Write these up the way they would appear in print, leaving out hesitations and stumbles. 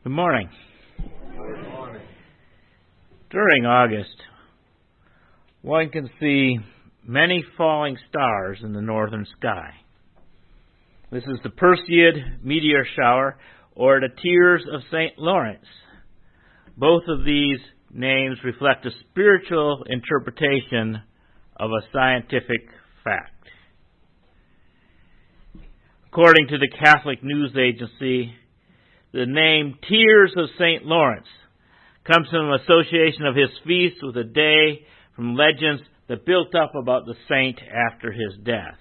Good morning. During August, one can see many falling stars in the northern sky. This is the Perseid Meteor shower, or the Tears of St. Lawrence. Both of these names reflect a spiritual interpretation of a scientific fact. According to the Catholic News Agency, the name Tears of St. Lawrence comes from an association of his feast with a day from legends that built up about the saint after his death.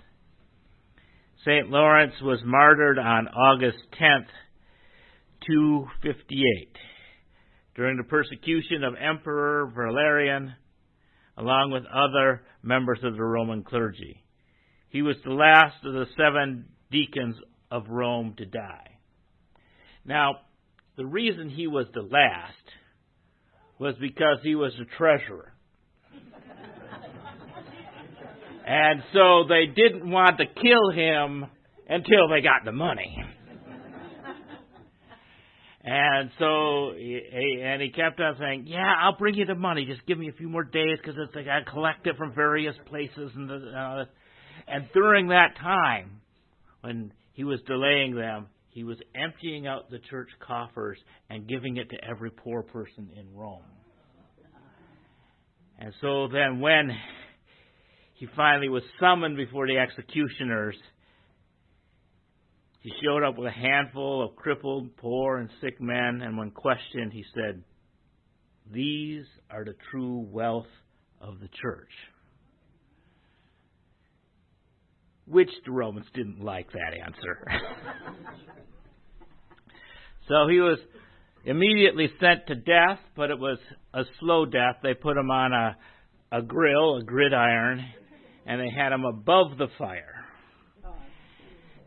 St. Lawrence was martyred on August 10th, 258, during the persecution of Emperor Valerian, along with other members of the Roman clergy. He was the last of the 7 deacons of Rome to die. Now, the reason he was the last was because he was the treasurer. And so they didn't want to kill him until they got the money. And so, he kept on saying, yeah, I'll bring you the money. Just give me a few more days because it's like I collect it from various places. And during that time, when he was delaying them, he was emptying out the church coffers and giving it to every poor person in Rome. And so then when he finally was summoned before the executioners, he showed up with a handful of crippled, poor, and sick men, and when questioned, he said, "These are the true wealth of the church." Which the Romans didn't like that answer. So he was immediately sent to death, but it was a slow death. They put him on a gridiron, and they had him above the fire.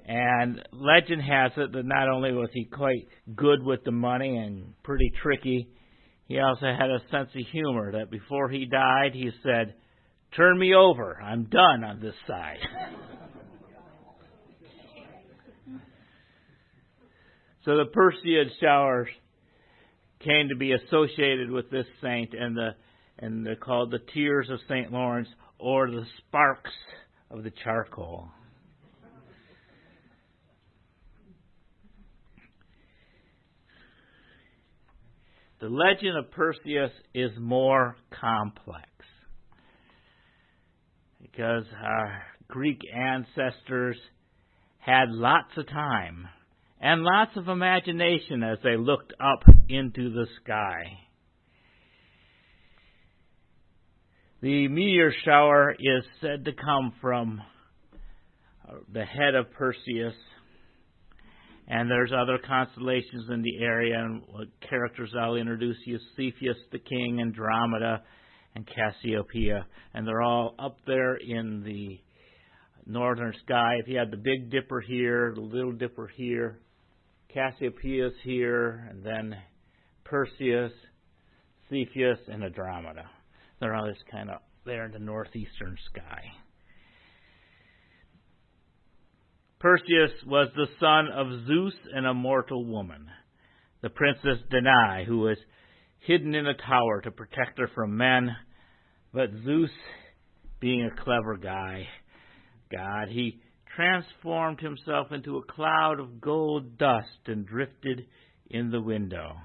And legend has it that not only was he quite good with the money and pretty tricky, he also had a sense of humor that before he died, he said, "Turn me over. I'm done on this side." So the Perseid showers came to be associated with this saint, and they're called the Tears of St. Lawrence, or the sparks of the charcoal. The legend of Perseus is more complex because our Greek ancestors had lots of time and lots of imagination as they looked up into the sky. The meteor shower is said to come from the head of Perseus, and there's other constellations in the area, and what characters I'll introduce you: Cepheus the king, Andromeda, and Cassiopeia, and they're all up there in the northern sky. If you had the Big Dipper here, the Little Dipper here, Cassiopeia's here, and then Perseus, Cepheus, and Andromeda. They're all just kind of there in the northeastern sky. Perseus was the son of Zeus and a mortal woman, the princess Danae, who was hidden in a tower to protect her from men. But Zeus, being a clever God, he transformed himself into a cloud of gold dust and drifted in the window.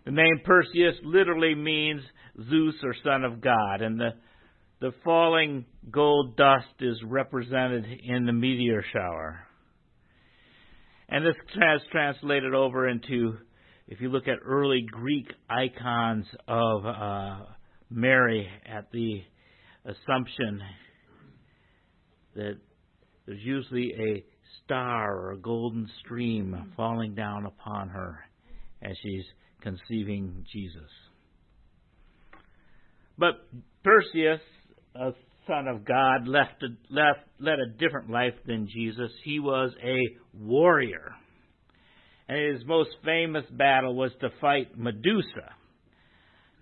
The name Perseus literally means Zeus, or son of God, and the falling gold dust is represented in the meteor shower. And this has translated over into, if you look at early Greek icons of Mary at the Assumption, that there's usually a star or a golden stream falling down upon her as she's conceiving Jesus. But Perseus, a son of God, led a different life than Jesus. He was a warrior. And his most famous battle was to fight Medusa.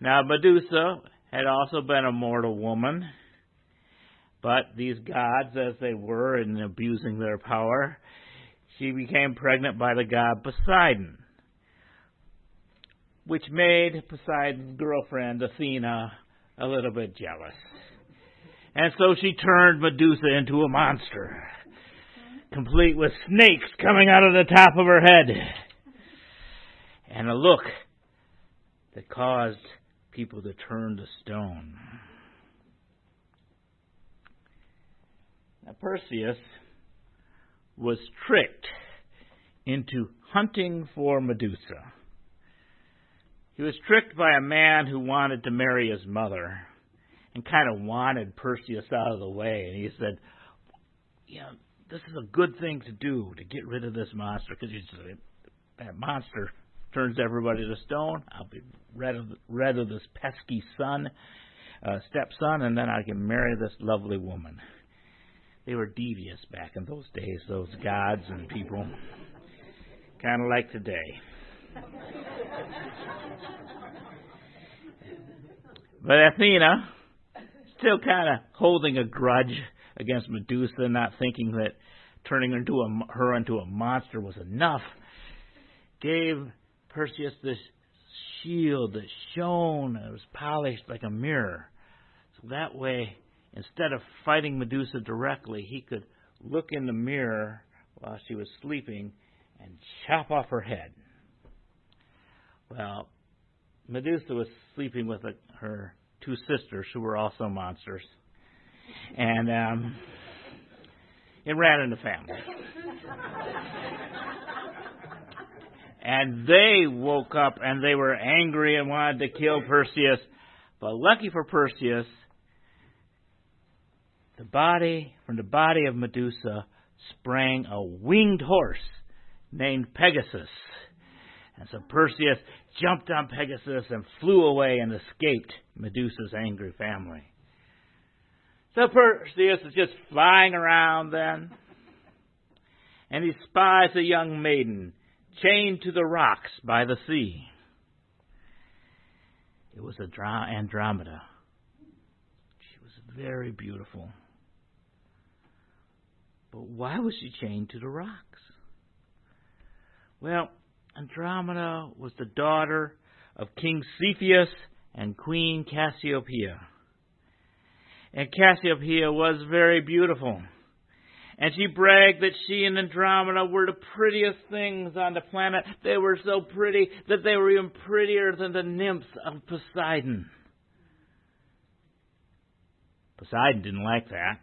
Now, Medusa had also been a mortal woman, but these gods, as they were in abusing their power, she became pregnant by the god Poseidon. which made Poseidon's girlfriend, Athena, a little bit jealous. And so she turned Medusa into a monster, complete with snakes coming out of the top of her head, and a look that caused people to turn to stone. Now, Perseus was tricked into hunting for Medusa. He was tricked by a man who wanted to marry his mother and kind of wanted Perseus out of the way. And he said, this is a good thing to do, to get rid of this monster, because that monster turns everybody to stone. I'll be rid of this pesky stepson, and then I can marry this lovely woman. They were devious back in those days, those gods and people, kind of like today. But Athena, still kind of holding a grudge against Medusa, not thinking that turning her into a monster was enough, gave Perseus this shield that shone, it was polished like a mirror. So that way, instead of fighting Medusa directly, he could look in the mirror while she was sleeping and chop off her head. Well, Medusa was sleeping with her two sisters, who were also monsters. And it ran in the family. And they woke up and they were angry and wanted to kill Perseus. But lucky for Perseus, from the body of Medusa sprang a winged horse named Pegasus. And so Perseus jumped on Pegasus and flew away and escaped Medusa's angry family. So Perseus is just flying around then, and he spies a young maiden chained to the rocks by the sea. It was Andromeda. She was very beautiful. But why was she chained to the rocks? Well, Andromeda was the daughter of King Cepheus and Queen Cassiopeia. And Cassiopeia was very beautiful. And she bragged that she and Andromeda were the prettiest things on the planet. They were so pretty that they were even prettier than the nymphs of Poseidon. Poseidon didn't like that.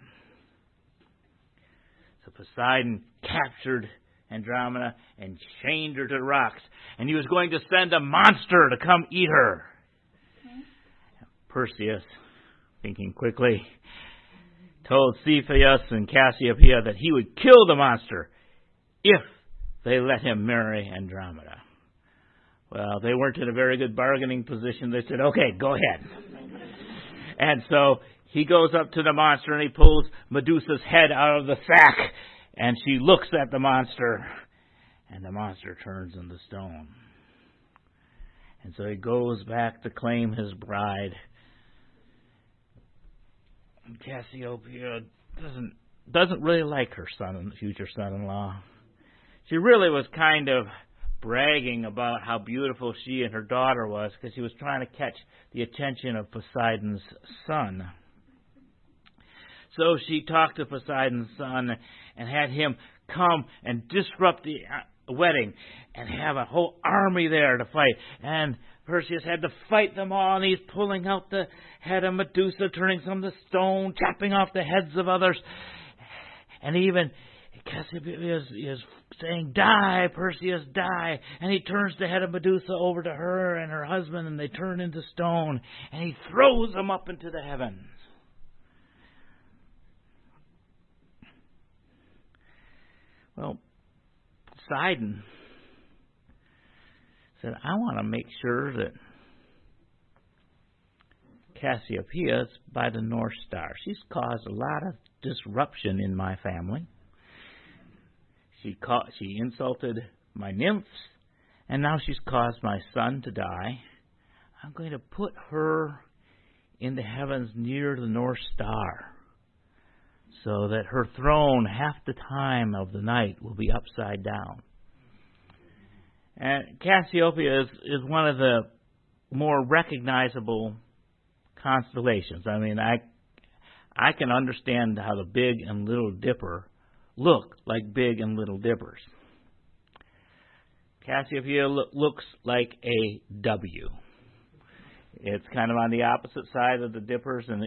So Poseidon captured Andromeda and chained her to the rocks. And he was going to send a monster to come eat her. Perseus, thinking quickly, told Cepheus and Cassiopeia that he would kill the monster if they let him marry Andromeda. Well, they weren't in a very good bargaining position. They said, okay, go ahead. And so he goes up to the monster and he pulls Medusa's head out of the sack, and she looks at the monster, and the monster turns into stone. And so he goes back to claim his bride. Cassiopeia doesn't really like her future son-in-law. She really was kind of bragging about how beautiful she and her daughter was, because she was trying to catch the attention of Poseidon's son. So she talked to Poseidon's son and had him come and disrupt the wedding and have a whole army there to fight. And Perseus had to fight them all, and he's pulling out the head of Medusa, turning some to stone, chopping off the heads of others. And even Cassiopeia is saying, die, Perseus, die. And he turns the head of Medusa over to her and her husband, and they turn into stone. And he throws them up into the heavens. Well, Poseidon said, I want to make sure that Cassiopeia is by the North Star. She's caused a lot of disruption in my family. She insulted my nymphs, and now she's caused my son to die. I'm going to put her in the heavens near the North Star, so that her throne half the time of the night will be upside down. And Cassiopeia is one of the more recognizable constellations. I mean, I can understand how the Big and Little Dipper look like Big and Little Dippers. Cassiopeia looks like a W. It's kind of on the opposite side of the Dippers, and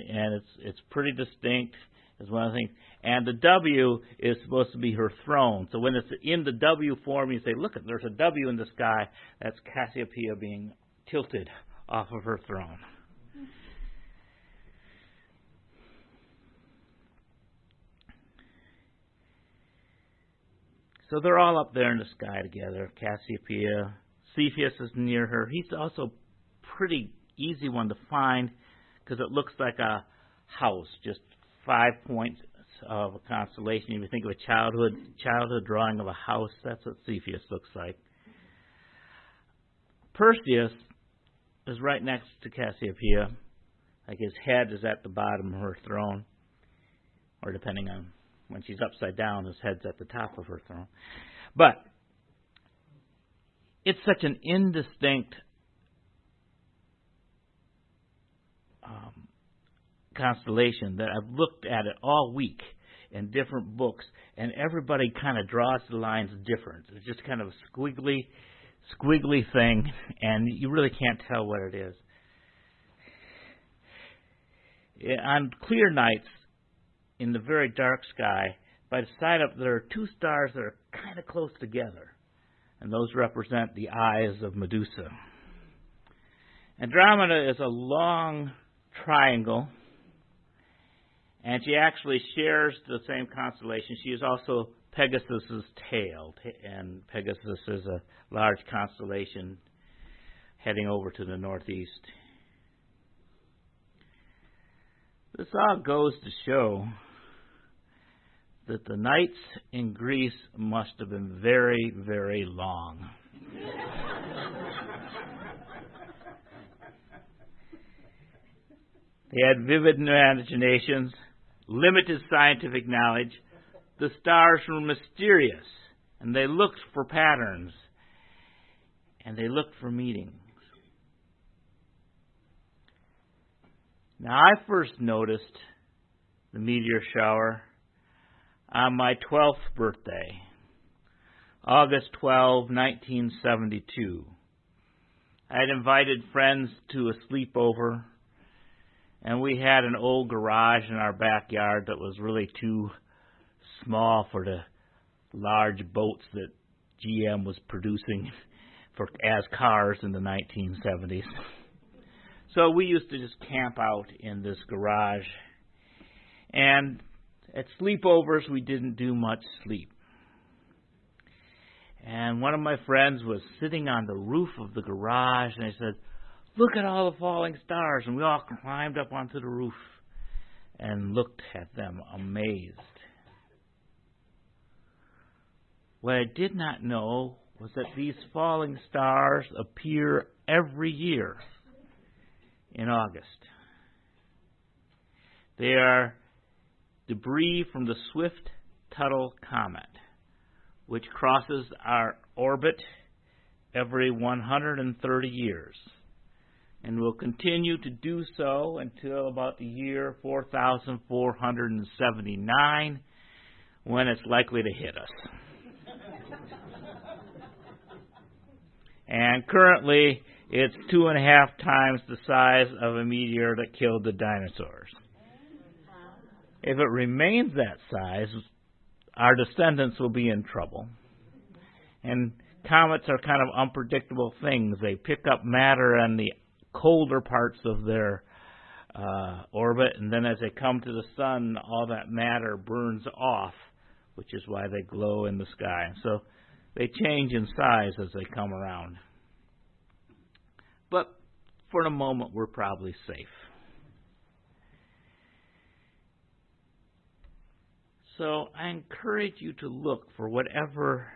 it's pretty distinct. Is one of the things. And the W is supposed to be her throne. So when it's in the W form, you say, look, there's a W in the sky. That's Cassiopeia being tilted off of her throne. So they're all up there in the sky together. Cassiopeia. Cepheus is near her. He's also pretty easy one to find because it looks like a house, just 5 points of a constellation. If you think of a childhood drawing of a house, that's what Cepheus looks like. Perseus is right next to Cassiopeia. Like his head is at the bottom of her throne, or depending on when she's upside down, his head's at the top of her throne. But it's such an indistinct constellation that I've looked at it all week in different books, and everybody kind of draws the lines different. It's just kind of a squiggly thing, and you really can't tell what it is. On clear nights, in the very dark sky, by the side up, there are two stars that are kind of close together, and those represent the eyes of Medusa. Andromeda is a long triangle, and she actually shares the same constellation. She is also Pegasus's tail, and Pegasus is a large constellation heading over to the northeast. This all goes to show that the nights in Greece must have been very, very long. They had vivid imaginations, limited scientific knowledge. The stars were mysterious, and they looked for patterns, and they looked for meanings. Now, I first noticed the meteor shower on my 12th birthday, August 12, 1972. I had invited friends to a sleepover, and we had an old garage in our backyard that was really too small for the large boats that GM was producing as cars in the 1970s. So we used to just camp out in this garage. And at sleepovers, we didn't do much sleep. And one of my friends was sitting on the roof of the garage, and I said, "Look at all the falling stars." And we all climbed up onto the roof and looked at them amazed. What I did not know was that these falling stars appear every year in August. They are debris from the Swift-Tuttle comet, which crosses our orbit every 130 years and will continue to do so until about the year 4479, when it's likely to hit us. And currently, it's 2.5 times the size of a meteor that killed the dinosaurs. If it remains that size, our descendants will be in trouble. And comets are kind of unpredictable things. They pick up matter in the colder parts of their orbit, and then as they come to the sun, all that matter burns off, which is why they glow in the sky. So they change in size as they come around. But for the moment, we're probably safe. So I encourage you to look for whatever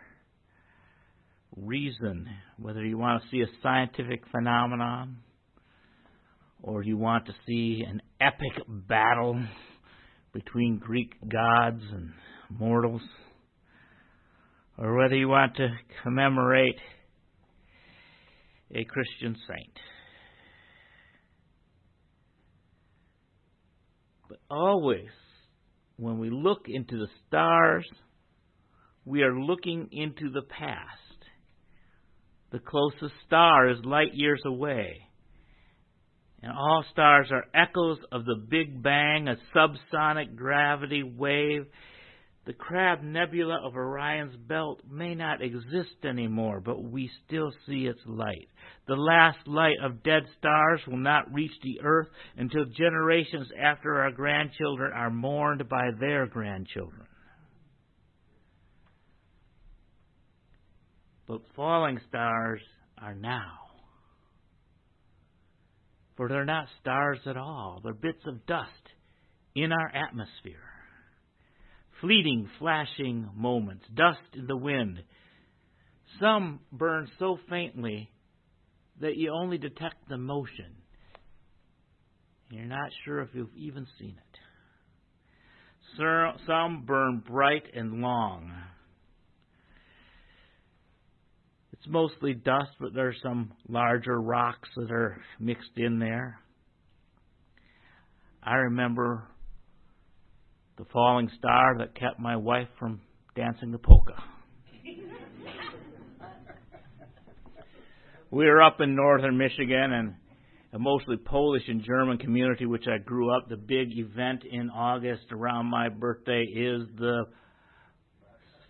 reason, whether you want to see a scientific phenomenon or you want to see an epic battle between Greek gods and mortals, or whether you want to commemorate a Christian saint. always, when we look into the stars, we are looking into the past. The closest star is light years away. And all stars are echoes of the Big Bang, a subsonic gravity wave. The Crab Nebula of Orion's belt may not exist anymore, but we still see its light. The last light of dead stars will not reach the Earth until generations after our grandchildren are mourned by their grandchildren. But falling stars are now. For they're not stars at all. They're bits of dust in our atmosphere. Fleeting, flashing moments, dust in the wind. Some burn so faintly that you only detect the motion. You're not sure if you've even seen it. Some burn bright and long. It's mostly dust, but there's some larger rocks that are mixed in there. I remember the falling star that kept my wife from dancing the polka. We were up in northern Michigan, and a mostly Polish and German community which I grew up. The big event in August around my birthday is the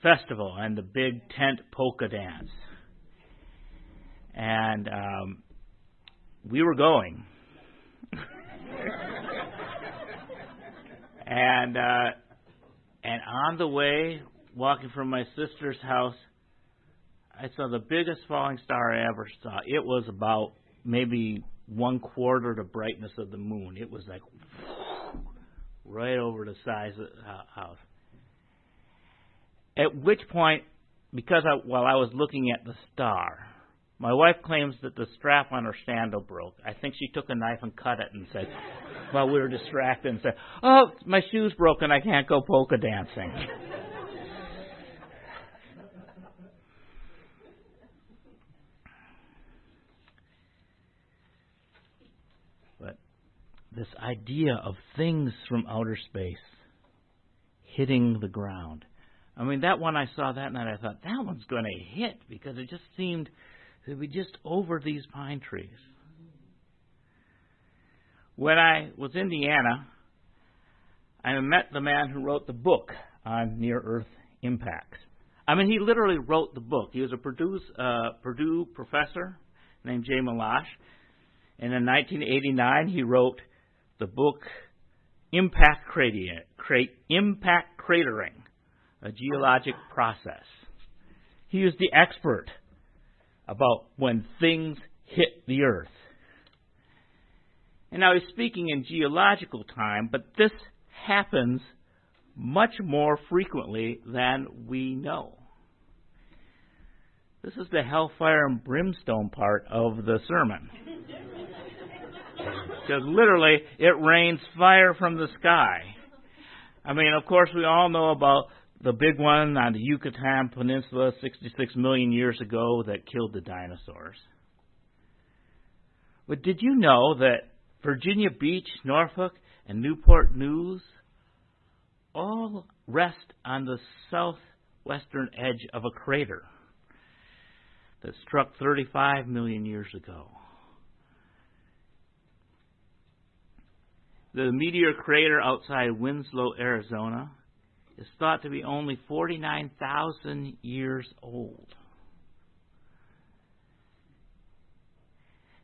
festival and the big tent polka dance. And we were going. and on the way, walking from my sister's house, I saw the biggest falling star I ever saw. It was about maybe 1/4 the brightness of the moon. It was like right over the size of the house. At which point, while I was looking at the star, my wife claims that the strap on her sandal broke. I think she took a knife and cut it and said, while we were distracted, and said, "Oh, my shoe's broken, I can't go polka dancing." But this idea of things from outer space hitting the ground. I mean, that one I saw that night, I thought, that one's going to hit, because it just seemed to be just over these pine trees. When I was in Indiana, I met the man who wrote the book on near-Earth impacts. I mean, he literally wrote the book. He was a Purdue professor named Jay Malash. And in 1989, he wrote the book Impact Cratering, a Geologic Process. He was the expert about when things hit the Earth. And now he's speaking in geological time, but this happens much more frequently than we know. This is the hellfire and brimstone part of the sermon. Because literally, it rains fire from the sky. I mean, of course, we all know about the big one on the Yucatan Peninsula 66 million years ago that killed the dinosaurs. But did you know that Virginia Beach, Norfolk, and Newport News all rest on the southwestern edge of a crater that struck 35 million years ago? The meteor crater outside Winslow, Arizona, is thought to be only 49,000 years old.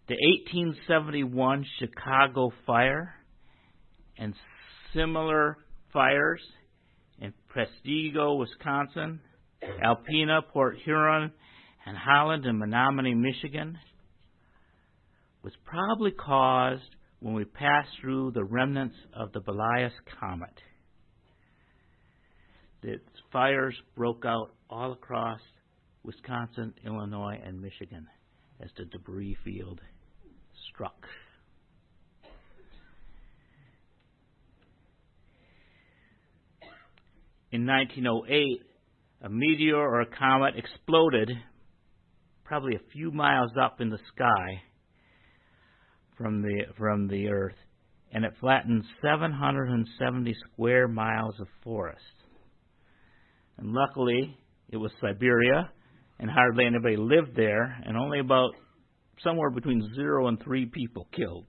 The 1871 Chicago fire and similar fires in Prestego, Wisconsin, Alpena, Port Huron, and Holland and Menominee, Michigan, was probably caused when we passed through the remnants of the Belias Comet. The fires broke out all across Wisconsin, Illinois, and Michigan as the debris field struck. In 1908, a meteor or a comet exploded probably a few miles up in the sky from the Earth, and it flattened 770 square miles of forest. And luckily, it was Siberia, and hardly anybody lived there, and only about somewhere between 0 and 3 people killed.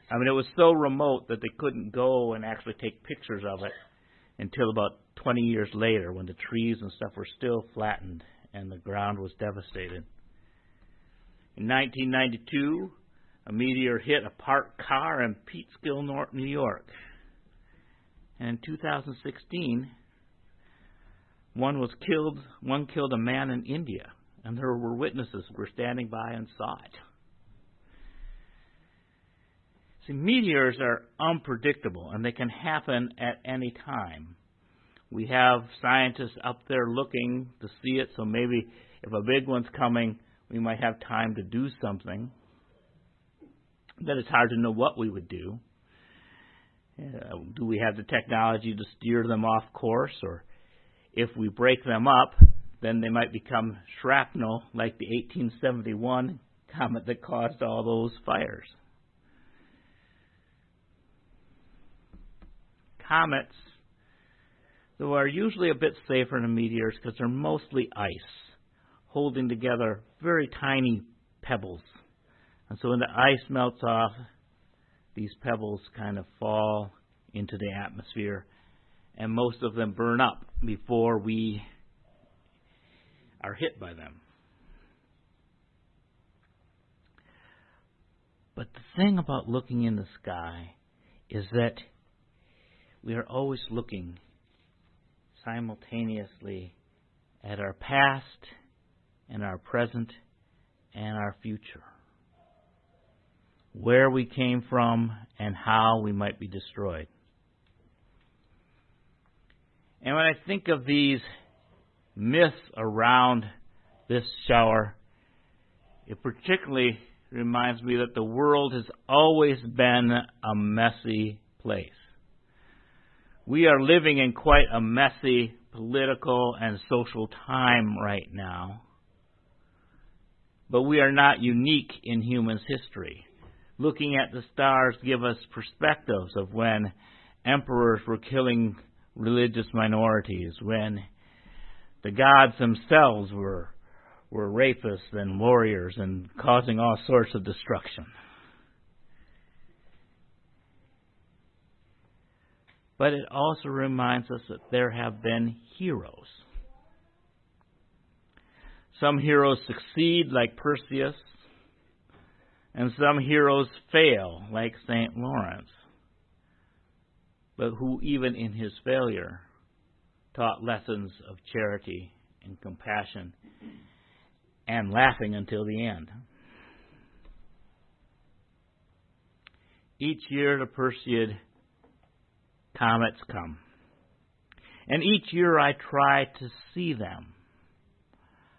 I mean, it was so remote that they couldn't go and actually take pictures of it until about 20 years later, when the trees and stuff were still flattened and the ground was devastated. In 1992, a meteor hit a parked car in Peekskill, New York. And in 2016, one killed a man in India, and there were witnesses who were standing by and saw it. See, meteors are unpredictable, and they can happen at any time. We have scientists up there looking to see it, so maybe if a big one's coming, we might have time to do something. Then it's hard to know what we would do. Do we have the technology to steer them off course? Or if we break them up, then they might become shrapnel like the 1871 comet that caused all those fires. Comets, though, are usually a bit safer than meteors because they're mostly ice, holding together very tiny pebbles. And so when the ice melts off, these pebbles kind of fall into the atmosphere, and most of them burn up before we are hit by them. But the thing about looking in the sky is that we are always looking simultaneously at our past and our present and our future, where we came from and how we might be destroyed. And when I think of these myths around this shower, it particularly reminds me that the world has always been a messy place. We are living in quite a messy political and social time right now, but we are not unique in human history. Looking at the stars give us perspectives of when emperors were killing religious minorities, when the gods themselves were rapists and warriors and causing all sorts of destruction. But it also reminds us that there have been heroes. Some heroes succeed, like Perseus, and some heroes fail, like St. Lawrence, but who, even in his failure, taught lessons of charity and compassion and laughing until the end. Each year the Perseid comets come, and each year I try to see them.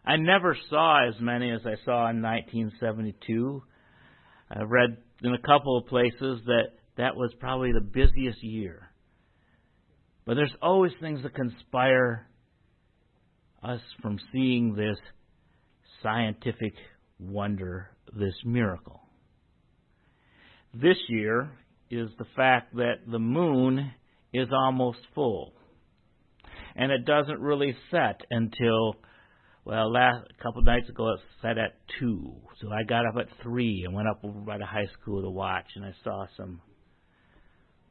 I never saw as many as I saw in 1972. I read in a couple of places that was probably the busiest year. But there's always things that conspire us from seeing this scientific wonder, this miracle. This year is the fact that the moon is almost full. And it doesn't really set until, well, a couple of nights ago it set at 2. So I got up at 3 and went up over by the high school to watch, and I saw some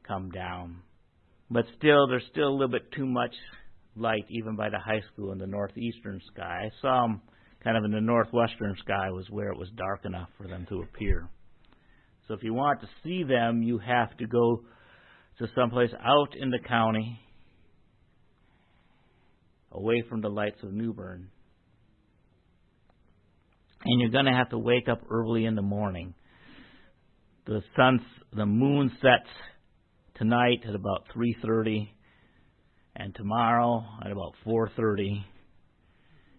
come down. But still, there's still a little bit too much light even by the high school in the northeastern sky. I saw them kind of in the northwestern sky was where it was dark enough for them to appear. So if you want to see them, you have to go to someplace out in the county, away from the lights of New Bern. And you're going to have to wake up early in the morning. The moon sets tonight at about 3:30, and tomorrow at about 4:30,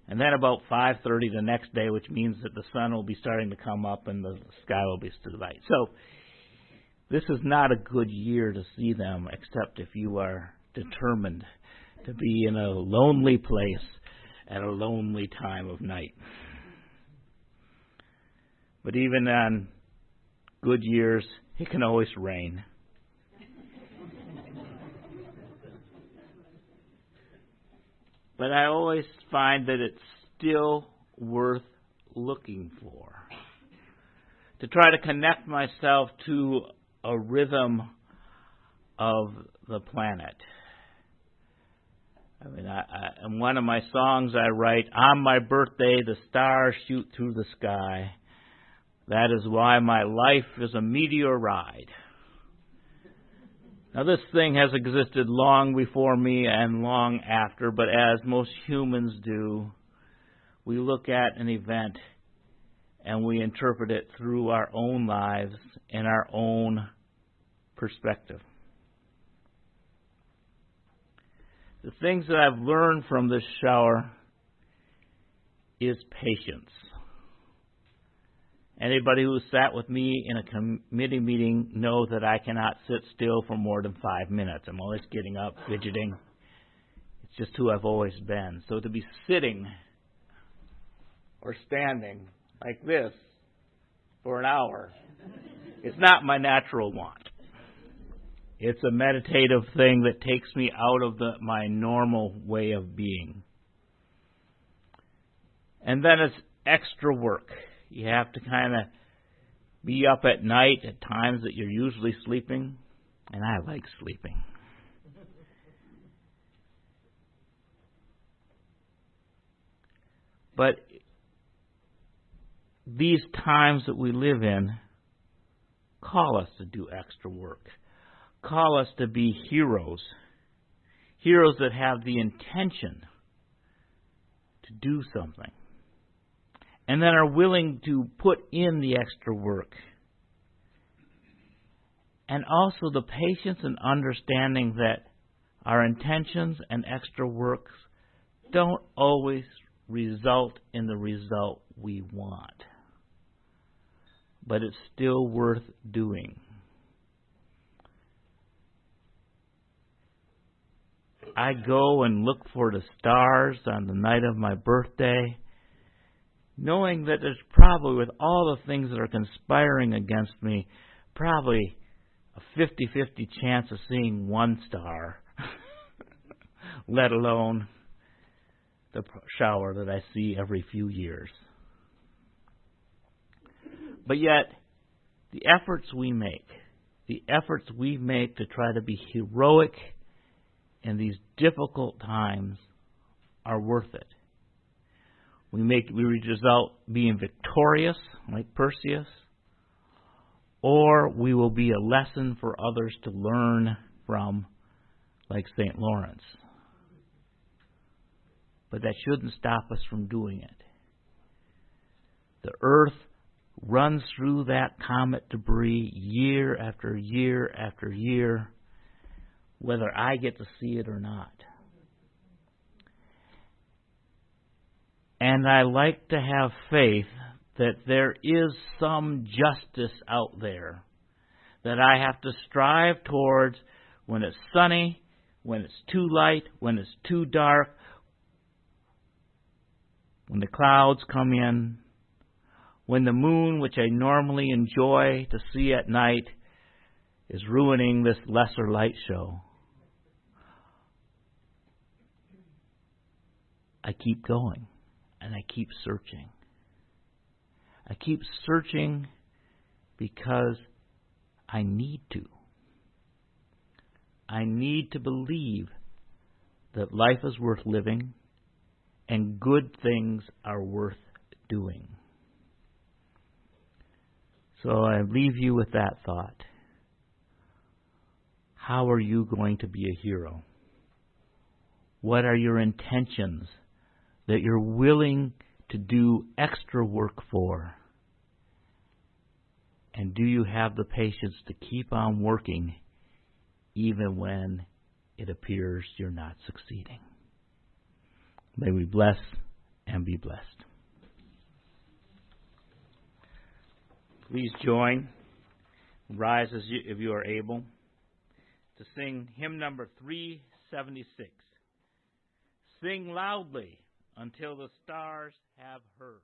and then about 5:30 the next day, which means that the sun will be starting to come up and the sky will be still light. So this is not a good year to see them, except if you are determined to be in a lonely place at a lonely time of night. But even on good years, it can always rain. But I always find that it's still worth looking for. To try to connect myself to a rhythm of the planet. I mean, in one of my songs I write, on my birthday the stars shoot through the sky. That is why my life is a meteor ride. Now this thing has existed long before me and long after, but as most humans do, we look at an event and we interpret it through our own lives and our own perspective. The things that I've learned from this shower is patience. Anybody who sat with me in a committee meeting knows that I cannot sit still for more than 5 minutes. I'm always getting up, fidgeting. It's just who I've always been. So to be sitting or standing like this for an hour, it's not my natural want. It's a meditative thing that takes me out of my normal way of being. And then it's extra work. You have to kind of be up at night at times that you're usually sleeping, and I like sleeping. But these times that we live in call us to do extra work, call us to be heroes, heroes that have the intention to do something, and then are willing to put in the extra work. And also the patience and understanding that our intentions and extra works don't always result in the result we want. But it's still worth doing. I go and look for the stars on the night of my birthday, knowing that there's probably, with all the things that are conspiring against me, probably a 50-50 chance of seeing one star, let alone the shower that I see every few years. But yet, the efforts we make to try to be heroic in these difficult times are worth it. We result being victorious, like Perseus, or we will be a lesson for others to learn from, like St. Lawrence. But that shouldn't stop us from doing it. The earth runs through that comet debris year after year after year, whether I get to see it or not. And I like to have faith that there is some justice out there that I have to strive towards when it's sunny, when it's too light, when it's too dark, when the clouds come in, when the moon, which I normally enjoy to see at night, is ruining this lesser light show. I keep going. And I keep searching. I keep searching because I need to. I need to believe that life is worth living and good things are worth doing. So I leave you with that thought. How are you going to be a hero? What are your intentions that you're willing to do extra work for? And do you have the patience to keep on working even when it appears you're not succeeding? May we bless and be blessed. Please join, rise if you are able, to sing hymn number 376. Sing loudly until the stars have heard.